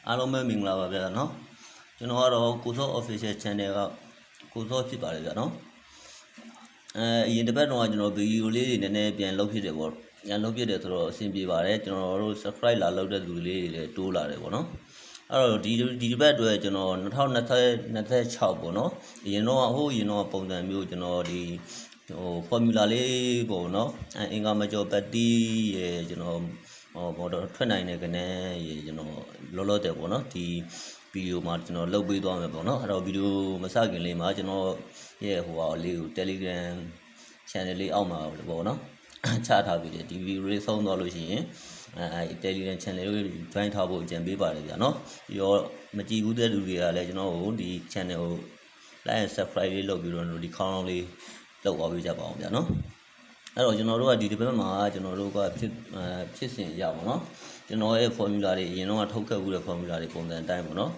အားလုံးပဲမင်္ဂလာပါဗျာနော်ကျွန်တော်ကတော့ကိုစော official channel ကကိုစောဖြစ်ပါတယ်ဗျာနော်အရင်တစ်ပတ်တော့ကျွန်တော်ဗီဒီယိုလေးတွေနည်းနည်းပြန်လုပ်ဖြစ်တယ်ပေါ့ပြန်လုပ်ဖြစ်တယ်ဆိုတော့အဆင်ပြေပါတယ်ကျွန်တော်တို့ subscribe လာလုပ်တဲ့လူလေးတွေလည်းတိုးလာတယ်ပေါ့နော်အဲ့တော့ဒီတစ်ပတ်အတွက်ကျွန်တော်2026ပေါ့နော်အရင်တော့ပုံစံမျိုးကျွန်တော်ဒီformula လေးပေါ့နော်အင်္ဂါမကျော်ပတ်တီးရေကျွန်တော်ဘောတော့ထွက်နိုင်တဲ့ကနေရေကျွန်တော်လောလောတယ်ပေါ့နော်ဒီဗီဒီယိုမှာကျွန်တော်လုပ်ပေးသွားမယ်ပေါ့နော်အဲ့တော့ဗီဒီယိုမစခင်လေးမှာကျွန်တော်ရဲ့လေးကို Telegram channel လေးအောက်မှာပေါ့နော်ချထားပြီးတယ်ဒီဗီဒီယိုလေးဆုံးသွားလို့ရှိရင်Telegram channel လေး join ထားဖို့အကြံပေးပါတယ်ဗျာနော်ပြီးတော့မကြည့်ဘူးတဲ့လူတွေကလည်းကျွန်တော်ကိုဒီ channel ကို like and subscribe လေးလုပ်ပြီးတော့ဒီခေါင်းလုံးလေးလောက်သွားပေးကြပါအောင်ဗျာနော်အဲ့တော့ကျွန်တော်တို့ကဒီတစ်ပတ်မှာကျွန်တော်တို့ကဖြစ်စဉ်ရပါတော့ကျွန်တော်ရဲ့ formula တွေအရင်တော့ထုတ်ခဲ့မှုတဲ့ formula တွေပုံစံအတိုင်းပေါ့နော်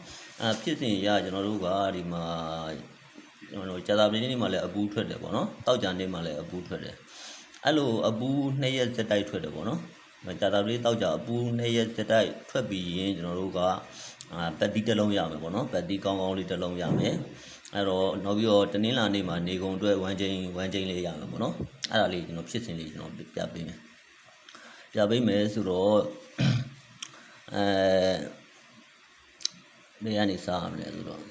ဖြစ်စဉ်ရကျွန်တော်တို့ကဒီမှာကျွန်တော်ကြာသပတေးနေ့မှာလည်းအပူးထွက်တယ်ပေါ့နော်တောက်ကြနေ့မှာလည်းအပူးထွက်တယ်အဲ့လိုအပူး2ရက်စက်တိုက်ထွက်တယ်ပေါ့နော်ကြာသပတေးတောက်ကြအပူး2ရက်စက်တိုက်ထွက်ပြီးရင်ကျွန်တော်တို့ကပတ်တီးတစ်လုံးရမယ်ပေါ့နော်ပတ်တီးကောင်းကောင်းလေးတစ်လုံးရမယ်အဲ့တော့နောက်ပြီးတော့တနင်္လာနေ့မှာနေကုန်အတွက်1ချိန်လေးရမယ်ပေါ့နော်အဲ့ဒါလေးကျွန်တော်ဖြစ်စဉ်လေးကျွန်တော်ပြပေးမယ်ဆိုတော့ဘယ်ကနေစရမလဲဆိုတော့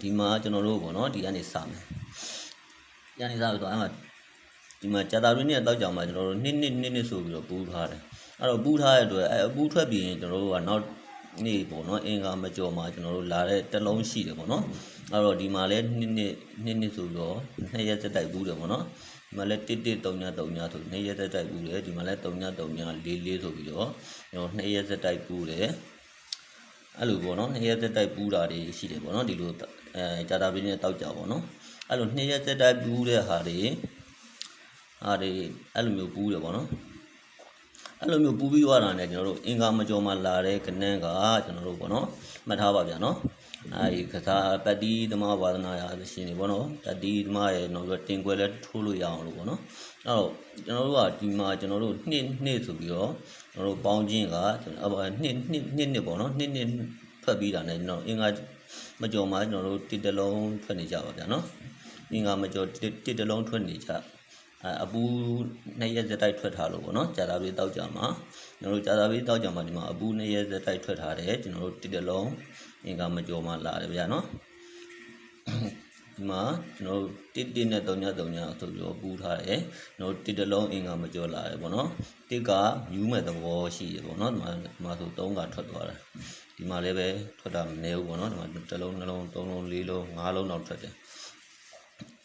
ဒီမှာကျွန်တော်တို့ပေါ့နော်ဒီကနေစမယ်ဒီကနေစပြီးတော့အဲ့မှာဒီမှာကြာတာရင်းနဲ့တောက်ကြမှာကျွန်တော်တို့နှစ်ဆိုပြီးတော့ပူးထားတယ်အဲ့တော့ပူးထားတဲ့အတွက်အပူးထွက်ပြီးရင်ကျွန်တော်တို့ကနောက်နေ့ပေါ့နော်အင်္ဂါမကျော်မှာကျွန်တော်တို့လာတဲ့တစ်လုံးရှိတယ်ပေါ့နော်အဲ့တော့ဒီမှာလဲနှစ်ဆိုတော့2ရက်စက်တိုက်ပူးတယ်ပေါ့နော်ဒီမှာလဲ1133ဆို2ရက်စက်တိုက်ပူးတယ်ဒီမှာလဲ3344ဆိုပြီးတော့ကျွန်တော်2ရက်စက်တိုက်ပူးတယ်အဲ့လိုပေါ့နော်2ရက်စက်တိုက်ပူးတာတွေရှိတယ်ပေါ့နော်ဒီလိုကြာတာပြင်းနဲ့တောက်ကြပေါ့နော်အဲ့လို2ရက်စက်တိုက်ပူးတဲ့ဟာတွေအဲ့လိုမျိုးပူးတယ်ပေါ့နော်အဲ့လိုမျိုးပူပြီးသွားတာနဲ့ကျွန်တော်တို့အင်္ဂါမကျော်မှာလာတဲ့ကနန်းကကျွန်တော်တို့ပေါ့နော်မှတ်ထားပါဗျာနော်အဲဒီကစားပတ်တီးသမားဝါသနာရရှင်တွေပေါ့နော်ပတ်တီးသမားရဲ့နောက်ပြီးတင်ကွယ်လဲထိုးလို့ရအောင်လို့ပေါ့နော်အဲ့တော့ကျွန်တော်တို့ကဒီမှာကျွန်တော်တို့နှစ်ဆိုပြီးတော့ကျွန်တော်တို့ပေါင်းချင်းကနှစ်ပေါ့နော်နှစ်ထွက်ပြီးတာနဲ့ကျွန်တော်အင်္ဂါမကျော်မှာကျွန်တော်တို့တစ်တလုံးထွက်နေကြပါဗျာနော်အင်္ဂါမကျော်တစ်တလုံးထွက်နေကြအပူ2ရက်စက်တိုက်ထွက်ထားလို့ပေါ့နော်ကြာတာပြေးတောက်ကြမှာကျွန်တော်တို့ကြာတာပြေးတောက်ကြမှာဒီမှာအပူ2ရက်စက်တိုက်ထွက်ထားတယ်ကျွန်တော်တို့တစ်တလုံးအင်္ဂါမကျော်မှာလာတယ်ဗျာနော်ဒီမှာကျွန်တော်တို့1နဲ့3ဆိုပြီးတော့ပူထားတယ်ကျွန်တော်တစ်တလုံးအင်္ဂါမကျော်လာတယ်ပေါ့နော်တစ်ကမြူးမဲ့သဘောရှိတယ်ပေါ့နော်ဒီမှာဆို3ကထွက်သွားတယ်ဒီမှာလည်းပဲထွက်တာမနည်းဘူးပေါ့နော်ဒီမှာတစ်လုံး2လုံး3လုံး4လုံး5လုံးတော့ထွက်တယ်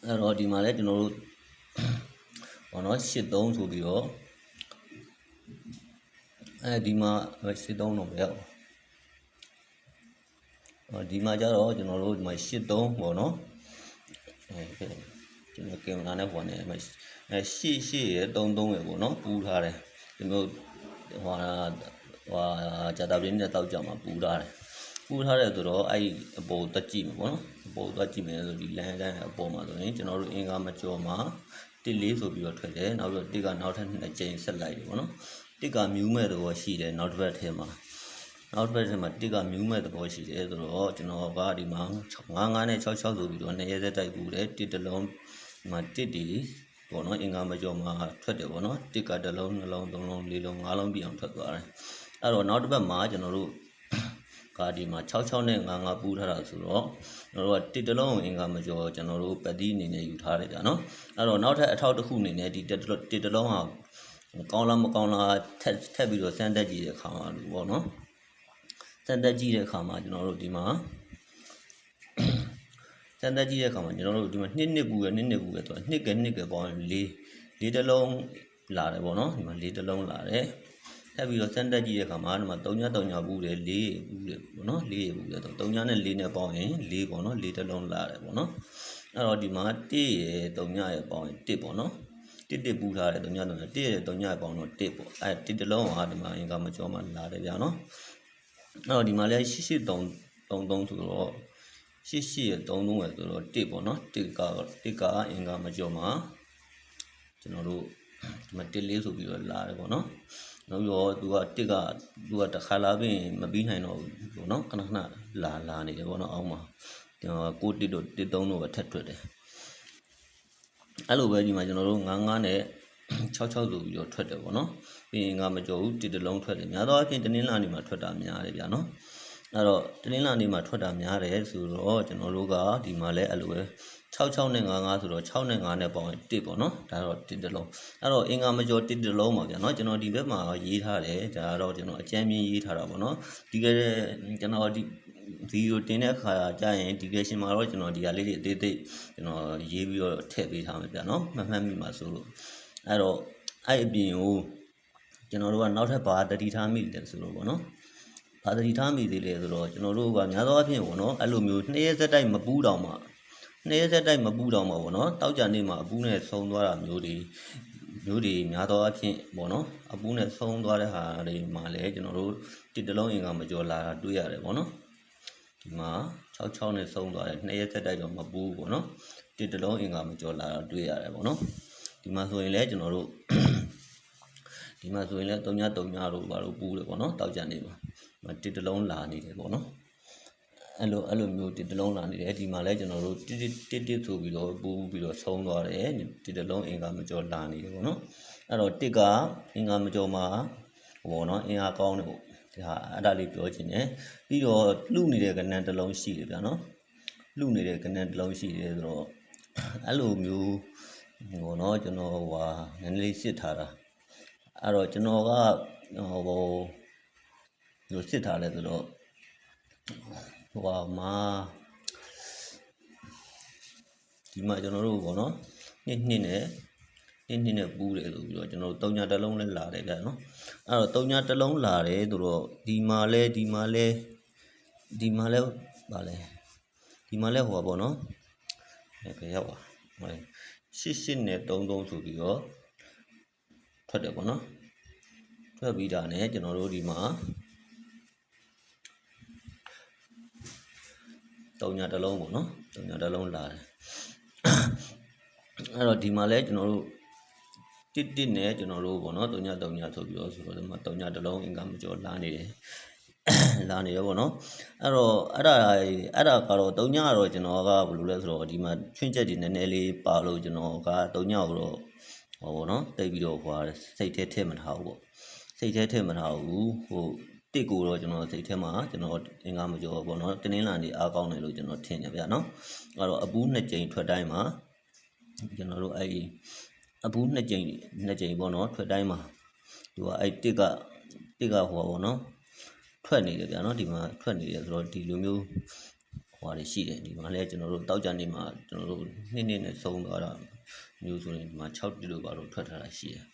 အဲ့တော့ဒီမှာလည်းကျွန်တော်တို့ဘောနော်83ဆိုပြီးတော့ဒီမှာ83တော့မရဘူးဒီမှာကျတော့ကျွန်တော်တို့ဒီမှာ83ပေါ့နော်ကျွန်တော်ကင်မရာနဲ့ပေါ်နေ88ရယ်33ရယ်ပေါ့နော်ပူးထားတယ်ဒီမျိုးကြာတာပြင်းနဲ့တောက်ကြမှာပူးထားတယ်ဆိုတော့အဲ့အပေါ်တက်ကြည့်မယ်ပေါ့နော်အပေါ်တက်ကြည့်မယ်ဆိုဒီလမ်းတိုင်းအပေါ်မှာဆိုရင်ကျွန်တော်တို့အင်္ဂါမကျော်မှာ14ဆိုပြီးတော့ထွက်တယ်နောက်ပြီးတော့1ကနောက်ထပ်2ကြိမ်ဆက်လိုက်တယ်ပေါ့နော်1ကမြူးမဲ့သဘောရှိတယ်နောက်တစ်ပတ်ထဲမှာ1ကမြူးမဲ့သဘောရှိတယ်ဆိုတော့ကျွန်တော်ကဒီမှာ55နဲ့66ဆိုပြီးတော့2ရက်ဆက်တိုက်ပူတယ်1တလုံးဒီမှာ1တီပေါ့နော်အင်္ဂါမကျော်မှာထွက်တယ်ပေါ့နော်1ကတစ်လုံး2လုံး3လုံး4လုံး5လုံးပြအောင်ထွက်သွားတယ်အဲ့တော့နောက်တစ်ပတ်မှာကျွန်တော်တို့ဒီမှာ66နဲ့55ပူးထားတာဆိုတော့ကျွန်တော်တို့ကတစ်တလုံးအင်္ဂါမကျော်ကျွန်တော်တို့ပတ်တီးအနေနဲ့ယူထားတယ်ကြာနော်အဲ့တော့နောက်ထပ်အထောက်တစ်ခုအနေနဲ့ဒီတစ်တလုံးဟာကောင်းလားမကောင်းလားထပ်ပြီးတော့စမ်းတက်ကြည့်တဲ့အခါမှာလို့ပေါ့နော်စမ်းတက်ကြည့်တဲ့အခါမှာကျွန်တော်တို့ဒီမှာကျွန်တော်တို့ဒီမှာနှစ်ပူရယ်ဆိုတော့နှစ်ကပေါင်း၄တလုံးလာတယ်ပေါ့နော်ဒီမှာ၄တလုံးလာတယ်ထပ်ပြီးတော့စမ်းတက်ကြည့်တဲ့အခါမှာဒီမှာ3ပူတယ်4ပူတယ်ပေါ့နော်4ပူတယ်ဆိုတော့3နဲ့4နဲ့ပေါင်းရင်4ပေါ့နော်4တလုံးလာတယ်ပေါ့နော်အဲ့တော့ဒီမှာ1ရယ်3ရယ်ပေါင်းရင်1ပေါ့နော်1ပူထားတယ်3ရယ်3ရယ်ပေါင်းတော့1ပေါ့အဲ့1တလုံးဟာဒီမှာအင်္ဂါမကျော်မှလာတယ်ဗျာနော်အဲ့တော့ဒီမှာလဲ8833ဆိုတော့88ရယ်33ရယ်ဆိုတော့1ပေါ့နော်1ကအင်္ဂါမကျော်မှာကျွန်တော်တို့ဒီမှာ14ဆိုပြီးတော့လာတယ်ပေါ့နော် နောက်ပြီးတော့သူကတစ်ခါလာပြီးမပြီးနိုင်တော့ဘူးပေါ့နော်ခဏလာနေတယ်ပေါ့နော်အောက်မှာ6တစ်တို့1 3တို့ပဲထက်ထွက်တယ်အဲ့လိုပဲဒီမှာကျွန်တော်တို့9နဲ့6ဆိုပြီးတော့ထွက်တယ်ပေါ့နော်ပြီးရင်ငါမကြော်ဘူးတစ်လုံးထွက်တယ်များသောအားဖြင့်တင်းလာနေမှာထွက်တာများတယ်ဗျာနော်အဲ့တော့တင်းလာနေမှာထွက်တာများတယ်ဆိုတော့ကျွန်တော်တို့ကဒီမှာလဲအဲ့လိုပဲ6နဲ့55ဆိုတော့6နဲ့5နဲ့ပေါင်းရင်1ပေါ့နော်ဒါတော့1တစ်လုံးအဲ့တော့အင်္ဂါမကျော်1တစ်လုံးပါဗျာနော်ကျွန်တော်ဒီဘက်မှာရေးထားတယ်ဒါတော့ကျွန်တော်အကြမ်းမြင်ရေးထားတာပေါ့နော်ဒီကဲကျွန်တော်ဒီဗီဒီယိုတင်တဲ့အခါကျရင်ဒီကဲရှင်မှာတော့ကျွန်တော်ဒီဟာလေးတွေအသေးသေးကျွန်တော်ရေးပြီးတော့ထည့်ပေးထားမယ်ဗျာနော်မှတ်မိမှာဆိုလို့အဲ့တော့အဲ့အပြင်ကိုကျွန်တော်တို့ကနောက်ထပ်ဘာတတိထားမိတယ်ဆိုတော့ပေါ့နော်ဘာတတိထားမိသေးလဲဆိုတော့ကျွန်တော်တို့ကများသောအားဖြင့်ပေါ့နော်အဲ့လိုမျိုး2ရက်ဆက်တိုက်မပူးတောင်မှ2ရက်ဆက်တိုက်မပူးတောင်မှပေါ့နော်တောက်ကြနေမှာအပူးနဲ့ဆုံးသွားတာမျိုးတွေများသောအားဖြင့်ပေါ့နော်အပူးနဲ့ဆုံးသွားတဲ့ဟာတွေမှာလည်းကျွန်တော်တို့တစ်တလုံးအင်္ဂါမကျော်လာတာတွေ့ရတယ်ပေါ့နော်ဒီမှာ6နဲ့ဆုံးသွားတယ်2ရက်ဆက်တိုက်တော့မပူးပေါ့နော်တစ်တလုံးအင်္ဂါမကျော်လာတာတွေ့ရတယ်ပေါ့နော်ဒီမှာဆိုရင်လည်းကျွန်တော်တို့ဒီမှာဆိုရင်လည်း3ညတို့ဘာလို့ပူးတယ်ပေါ့နော်တောက်ကြနေမှာတစ်တလုံးလာနေတယ်ပေါ့နော်အဲ့လိုမျိုးတစ်တလုံးလာနေတယ်ဒီမှာလည်းကျွန်တော်တို့တစ်ဆိုပြီးတော့ပူးပြီးတော့ဆုံးသွားတယ်တစ်တလုံးအင်္ဂါမကျော်လာနေတယ်ပေါ့နော်အဲ့တော့တစ်ကအင်္ဂါမကျော်မှာပေါ့နော်အင်အားကောင်းတယ်ပေါ့ဒါအဲ့ဒါလေးပြောချင်တယ်ပြီးတော့လှုပ်နေတဲ့ကဏ္ဍတစ်လုံးရှိတယ်ဗျာနော်လှုပ်နေတဲ့ကဏ္ဍတစ်လုံးရှိတယ်ဆိုတော့အဲ့လိုမျိုးပေါ့နော်ကျွန်တော်နည်းနည်းလေးစစ်ထားတာအဲ့တော့ကျွန်တော်ကလို့စစ်ထားလဲဆိုတော့မှာဒီမှာကျွန်တော်တို့ပေါ့နော်နှစ်နဲ့ပူးတယ်ဆိုပြီးတော့ကျွန်တော်တို့3ညတစ်လုံးလဲလာတယ်ဗျာနော်အဲ့တော့3ညတစ်လုံးလာတယ်ဆိုတော့ဒီမှာလဲဗာလဲဒီမှာလဲဟိုပါပေါ့နော်ဘယ်ရောက်ပါ88နဲ့33ဆိုပြီးတော့ထွက်တယ်ပေါ့နော်ထွက်ပြီးတာနဲ့ကျွန်တော်တို့ဒီမှာ3ညတစ်လုံးပေါ့နော်3ညတစ်လုံးလာတယ်အဲ့တော့ဒီမှာလဲကျွန်တော်တို့တစ်နဲ့ကျွန်တော်တို့ပေါ့နော်3ညဆိုပြီးတော့ဆိုတော့ဒီမှာ3ညတစ်လုံးအင်္ဂါမကျော်လာနေတယ်ပေါ့နော်အဲ့တော့အဲ့ဒါကတော့3ညကတော့ကျွန်တော်ကဘယ်လိုလဲဆိုတော့ဒီမှာချွင်းချက်တွေနည်းနည်းလေးပါလို့ကျွန်တော်က3ညကိုတော့ပေါ့နော်တိတ်ပြီးတော့စိတ်ထဲထည့်မထားဘူးပေါ့စိတ်ထဲထည့်မထားဘူးတစ်ကိုတော့ကျွန်တော်စိတ်ထဲမှာကျွန်တော်အင်္ဂါမကျော်ပေါ့နော်တင်းလာနေအားကောင်းတယ်လို့ကျွန်တော်ထင်တယ်ဗျာနော်အဲ့တော့အပူး2ကြိမ်ထွက်တိုင်းမှာကျွန်တော်တို့အဲ့အပူး2ကြိမ်ပေါ့နော်ထွက်တိုင်းမှာသူကအဲ့တစ်ကပေါ့နော်ထွက်နေတယ်ဗျာနော်ဒီမှာထွက်နေတယ်ဆိုတော့ဒီလိုမျိုးတွေရှိတယ်ဒီမှာလဲကျွန်တော်တို့တောက်ကြနေမှာကျွန်တော်တို့နှစ်နဲ့ဆုံးသွားတာမျိုးဆိုရင်ဒီမှာ6တိလို့ပါတော့ထွက်ထားတာရှိတယ်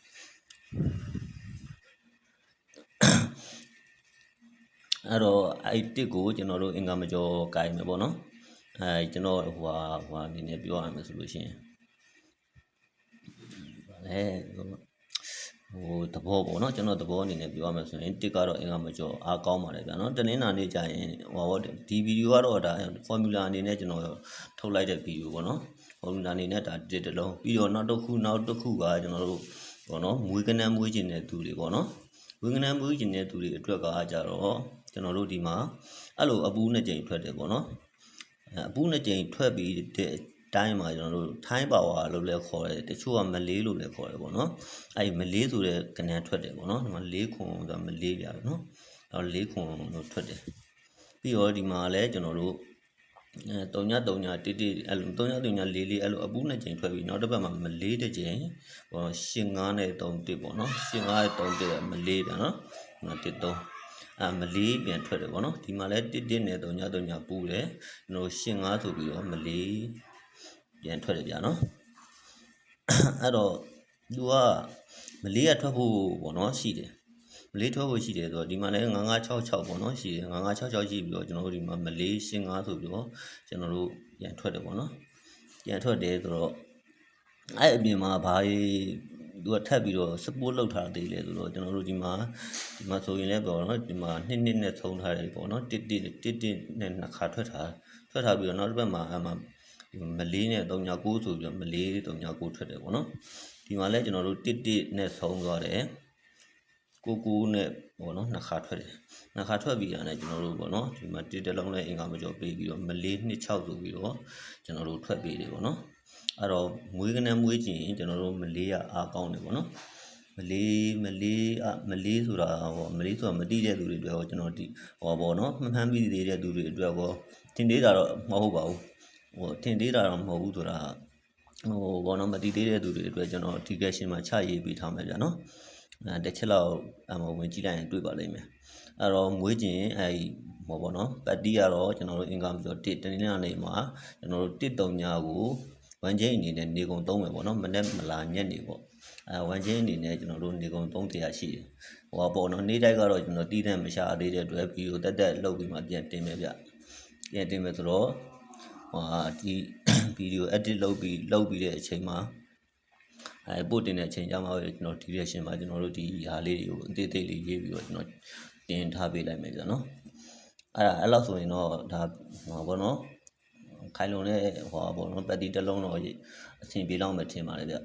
အဲ့တော့အဲ့တစ်ကိုကျွန်တော်တို့အင်္ဂါမကျော်ကိုင်မယ်ပေါ့နော်ကျွန်တော်အနေနဲ့ပြောရမယ်ဆိုလို့ရှိရင်သဘောပေါ့နော်ကျွန်တော်သဘောအနေနဲ့ပြောရမယ်ဆိုရင်တစ်ကတော့အင်္ဂါမကျော်အားကောင်းပါတယ်ဗျာနော်တနင်္လာနေ့ကျရင်ဒီဗီဒီယိုကတော့ဒါ formula အနေနဲ့ကျွန်တော်ထုတ်လိုက်တဲ့ဗီဒီယိုပေါ့နော် formula အနေနဲ့ဒါတစ်တလုံးပြီးတော့နောက်တစ်ခုကကျွန်တော်တို့ပေါ့နော်မွေးကနန်းမွေးကျင်တဲ့သူတွေပေါ့နော်မွေးကနန်းမွေးကျင်တဲ့သူတွေအတွက်ကကြတော့ကျွန်တော်တို့ဒီမှာအဲ့လိုအပူး2ကြိမ်ထွက်တယ်ပေါ့နော်အပူး2ကြိမ်ထွက်ပြီးတဲ့တိုင်းမှာကျွန်တော်တို့ထိုင်းပါဝါလို့လည်းခေါ်တယ်တချို့ကမလေးလို့လည်းခေါ်တယ်ပေါ့နော်အဲ့မလေးဆိုတဲ့ကဏ္ဍထွက်တယ်ပေါ့နော်ဒီမှာ4ခွန်ဆိုတာမလေးပြတယ်နော်အဲ့4ခွန်လို့ထွက်တယ်ပြီးတော့ဒီမှာလည်းကျွန်တော်တို့3ည1အဲ့လို3ည4အဲ့လိုအပူး2ကြိမ်ထွက်ပြီးနောက်တစ်ပတ်မှာမလေးတစ်ကြိမ်ပေါ့8 5နဲ့3ပေါ့နော်8 5နဲ့3မလေးပြန်နော်ဒီမှာ1 3မလေးပြန်ထွက်တယ်ပေါ့နော်ဒီမှာလဲ1နဲ့3ညပူးတယ်ကျွန်တော်8 5ဆိုပြီးတော့မလေးပြန်ထွက်တယ်ဗျာနော်အဲ့တော့သူကမလေးကထွက်ဖို့ပေါ့နော်ရှိတယ်မလေးထွက်ဖို့ရှိတယ်ဆိုတော့ဒီမှာလဲ9966ပေါ့နော်ရှိတယ်9966ရှိပြီးတော့ကျွန်တော်တို့ဒီမှာမလေး8 5ဆိုပြီးတော့ကျွန်တော်တို့ပြန်ထွက်တယ်ပေါ့နော်ပြန်ထွက်တယ်ဆိုတော့အဲ့အပြင်မှာဘာသူကထပ်ပြီးတော့ support လုပ်ထားသေးလေဆိုတော့ကျွန်တော်တို့ဒီမှာဆိုရင်လည်းပေါ့နော်ဒီမှာနှစ်နဲ့ဆုံးထားတယ်ပေါ့နော်တစ်နဲ့2ခါထွက်ထားပြီးတော့နောက်တစ်ပတ်မှာမလေးနဲ့39ဆိုပြီးတော့မလေး39ထွက်တယ်ပေါ့နော်ဒီမှာလဲကျွန်တော်တို့တစ်နဲ့ဆုံးသွားတယ် ကိုနဲ့ပေါ့နော်နှစ်ခါထွက်တယ်နှစ်ခါထွက်ပြီးတာနဲ့ကျွန်တော်တို့ပေါ့နော်ဒီမှာတစ်တလုံးနဲ့အင်္ဂါမကျော်ပေးပြီးတော့မလေး26ဆိုပြီးတော့ကျွန်တော်တို့ထွက်ပေးတယ်ပေါ့နော်အဲ့တော့မွေးကနန်းမွေးချင်ကျွန်တော်တို့မလေးကအားကောင်းတယ်ပေါ့နော်မလေးဆိုတာဟောမလေးဆိုတာမတိတဲ့သူတွေအတွက်ဟောကျွန်တော်ဒီဟောပေါ့နော်မှန်ပြီးသေးတဲ့သူတွေအတွက်ဟောတင်သေးတာတော့မဟုတ်ပါဘူးဟိုတင်သေးတာတော့မဟုတ်ဘူးဆိုတာဟိုဘောနော်မတိသေးတဲ့သူတွေအတွက်ကျွန်တော်ဒီကရှင်မှာချရေးပေးထားမယ်ဗျာနော်တစ်ချက်လောက်ဝင်ကြည့်လိုက်ရင်တွေ့ပါလိမ့်မယ်အဲ့တော့မွေးကျင်အဲ့ဟောပေါ့နော်ပတ်တီကတော့ကျွန်တော်တို့အင်္ဂါမကျော်1တနင်္လာနေ့မှာကျွန်တော်တို့1-3ညကိုဝန်ချင်းအနေနဲ့နေကုန်သုံးမယ်ပေါ့နော်မနေ့မလာညက်နေပေါ့ဝန်ချင်းအနေနဲ့ကျွန်တော်တို့နေကုန်300ရှိတယ်ဟောပေါ့နော်နေ့တိုင်းကတော့ကျွန်တော်တီးတဲ့မရှာသေးတဲ့အတွက်ဗီဒီယိုတက်လုပ်ပြီးမှပြန်တင်မယ်ဗျပြန်တင်မယ်ဆိုတော့ဒီဗီဒီယို edit လုပ်ပြီးတဲ့အချိန်မှာပို့တင်တဲ့အချိန်ကျမှပဲကျွန်တော် direction မှာကျွန်တော်တို့ဒီဟာလေးတွေကိုအသေးသေးလေးရေးပြီးတော့ကျွန်တော်တင်ထားပေးလိုက်မယ်ဗျာနော်အဲ့လောက်ဆိုရင်တော့ဒါဟောပေါ့နော်ခိုင်လုံတဲ့ဟောပေါ့နော်ပတ်တီတစ်လုံးတော့အဆင်ပြေလောက်မှထင်ပါတယ်ဗျ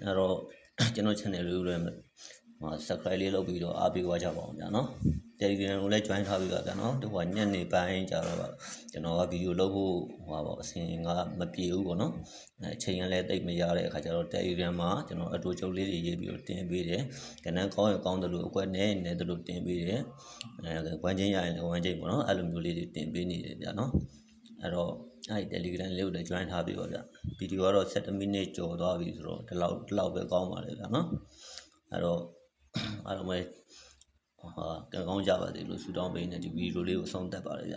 အဲ့တော့ကျွန်တော် channel လေးကိုလည်းsubscribe လေးလုပ်ပြီးတော့အားပေးသွားကြပါအောင်ဗျာနော် Telegram ကိုလည်း join ထားပြီးပါဗျာနော်ဒီဟိုညနေပိုင်းကြာတော့ကျွန်တော်ကဗီဒီယိုလုပ်ဖို့ဟောပေါ့အစဉ်ကမပြေဘူးပေါ့နော်အချိန်ကလည်းတိတ်မရတဲ့အခါကျတော့ Telegram မှာကျွန်တော်အတူချုပ်လေးတွေရေးပြီးတော့တင်ပေးတယ်ကဏ္ဍကောင်းရင်ကောင်းတယ်လို့အကွက်နဲ့တယ်လို့တင်ပေးတယ်ဝမ်းချင်းရရင်လည်းဝမ်းချင်းပေါ့နော်အဲ့လိုမျိုးလေးတွေတင်ပေးနေတယ်ဗျာနော်အဲ့တော့အဲ့ Telegram လေးကိုလည်း join ထားပြီးပါဗျဗီဒီယိုကတော့7မိနစ်ကျော်သွားပြီဆိုတော့ဒီလောက်ပဲကောင်းပါလေဗျာနော်အဲ့တော့အားလုံးပဲကောင်းကြပါစေလို့ဆုတောင်းပေးနေဒီဗီဒီယိုလေးကိုအဆုံးသတ်ပါရစေဗျ